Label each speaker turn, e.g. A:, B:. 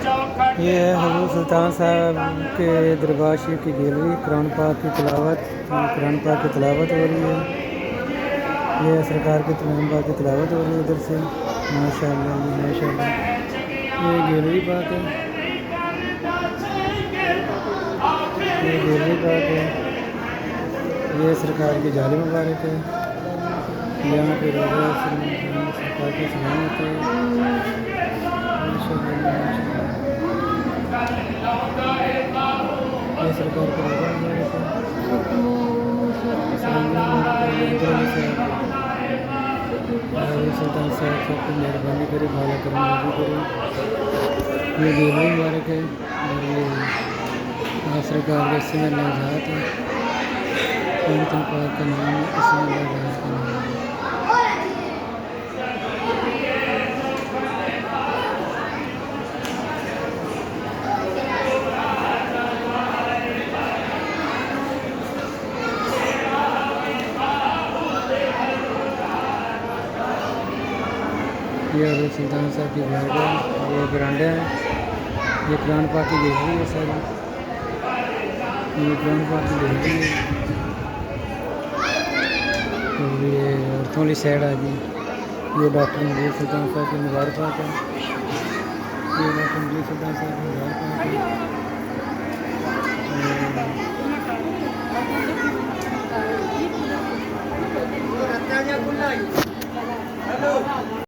A: ये है हजूर सुल्तान साहब के दरबार शरीफ की गैलरी। कुरान पाक की तिलावत हो रही है। ये सरकार की कुरान पाक की तिलावत हो रही है उधर से। माशाअल्लाह जी माशाअल्लाह। ये गैलरी पाक है, ये गैलरी पाक है। ये सरकार की जाली मुबारक है। यहाँ पे रोज़ा सरकार के सलाम होते हैं। ये सरकार का रोज़ा मुबारक है। सुल्तान साहब सबकी मेहरबानी करे, भाला करम नबी करे। ये गैलरी मुबारक है और ये सरकार का इसमें लहजात है। पाक का नाम है, इसमें लहजात का नाम है। ये हज़रत सुल्तान साहब की बारगाह, ये बरांडा है। ये कुरान पाक की गैलरी है सारी। ये कुरान पाक की गैलरी है और ये औरतों वाली साइड आ गई। ये डॉक्टर हजूर सुल्तान साहब की मुबारक है। ये डॉक्टर हजूर सुल्तान साहब